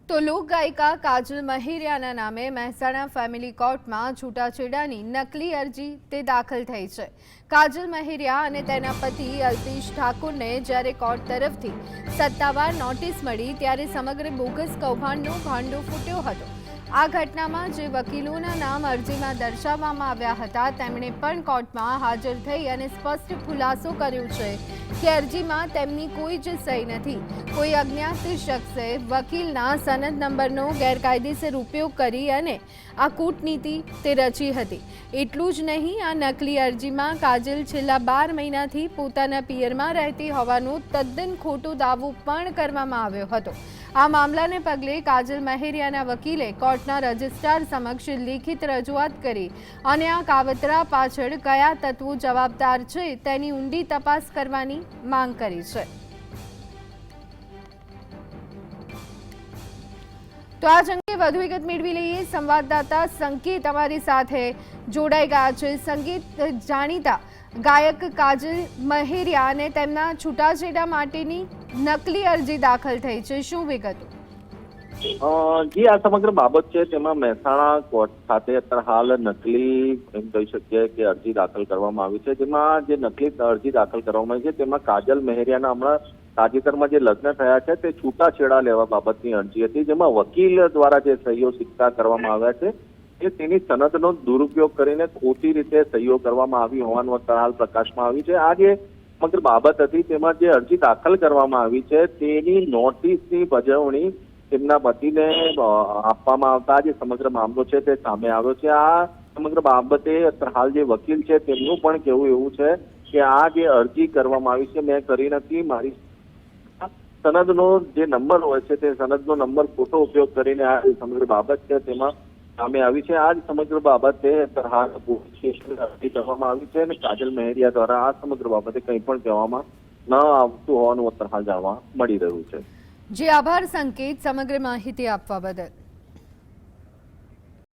તો લોકગાયિકા કાજલ મહેરિયાના નામે મહેસાણા ફેમિલી કોર્ટમાં છૂટાછેડાની નકલી અરજી તે દાખલ થઈ છે। કાજલ મહેરિયા અને તેના પતિ અલ્પેશ ઠાકુરને જ્યારે કોર્ટ તરફથી સત્તાવાર નોટિસ મળી ત્યારે સમગ્ર બોગસ કૌભાંડનો ભાંડો ફૂટ્યો હતો। આ ઘટનામાં જે વકીલોના નામ અરજીમાં દર્શાવવામાં આવ્યા હતા તેમણે પણ કોર્ટમાં હાજર થઈ અને સ્પષ્ટ ખુલાસો કર્યો છે કે અરજીમાં તેમની કોઈ જ સહી નથી। કોઈ અજ્ઞાત શખ્સે વકીલના સનદ નંબરનો ગેરકાયદેસર ઉપયોગ કરી અને આ કૂટનીતિ તે રચી હતી। એટલું જ નહીં, આ નકલી અરજીમાં કાજલ છેલ્લા 12 મહિનાથી પોતાના પિયરમાં રહેતી હોવાનો તદ્દન ખોટો દાવો પણ કરવામાં આવ્યો હતો। આ મામલાને પગલે કાજલ મહેરિયાના વકીલે કોર્ટના રજિસ્ટ્રાર સમક્ષ લેખિત રજૂઆત કરી અને આ કાવતરા પાછળ કયા તત્વો જવાબદાર છે તેની ઊંડી તપાસ કરવાની માંગ કરી છે। તો આ અંગે વધુ વિગત મેળવી લઈએ। સંવાદદાતા સંકેત અમારી સાથે જોડાઈ ગયા છે। સંકેત, જાણીતા ગાયક કાજલ મહેરિયા અને તેમના છૂટાછેડા માટેની નકલી અરજી દાખલ થઈ છે, શું વિગતો? જી, આ સમગ્ર બાબત છે તેમાં મહેસાણા કોર્ટ ખાતે અત્યારે હાલ નકલી એમ કહી શકીએ કે અરજી દાખલ કરવામાં આવી છે। જેમાં જે નકલી અરજી દાખલ કરવામાં આવી છે તેમાં કાજલ મહેરિયાના હમણાં તાજેતરમાં જે લગ્ન થયા છે તે છૂટાછેડા લેવા બાબતની અરજી હતી, જેમાં વકીલ દ્વારા જે સહીઓ સિક્કા કરવામાં આવ્યા છે એ તેની સનદનો દુરુપયોગ કરીને ખોટી રીતે સહીઓ કરવામાં આવી હોવાનું અત્યારે હાલ પ્રકાશમાં આવી છે। આ જે સમગ્ર બાબત હતી તેમાં જે અરજી દાખલ કરવામાં આવી છે તેની નોટિસની બજવણી તેમના પતિને આપવામાં આવતા જે સમગ્ર મામલો છે તે સામે આવ્યો છે। આ સમગ્ર બાબતે હાલ જે વકીલ છે તેમનું પણ કહેવું એવું છે કે આ જે અરજી કરવામાં આવી છે મેં કરી નથી, મારી સનદનો જે નંબર હોય છે તે સનદનો નંબર ખોટો ઉપયોગ કરીને આ સમગ્ર બાબત છે તેમાં સામે આવી છે। આ જ સમગ્ર બાબતે હાલ પોલીસ સ્ટેશન અરજી કરવામાં આવી છે અને કાજલ મહેરિયા દ્વારા આ સમગ્ર બાબતે કંઈ પણ કહેવામાં ન આવતું હોવાનું અત્યારે હાલ જાણવા મળી રહ્યું છે। જી, આભાર સંકેત સમગ્ર માહિતી આપવા બદલ।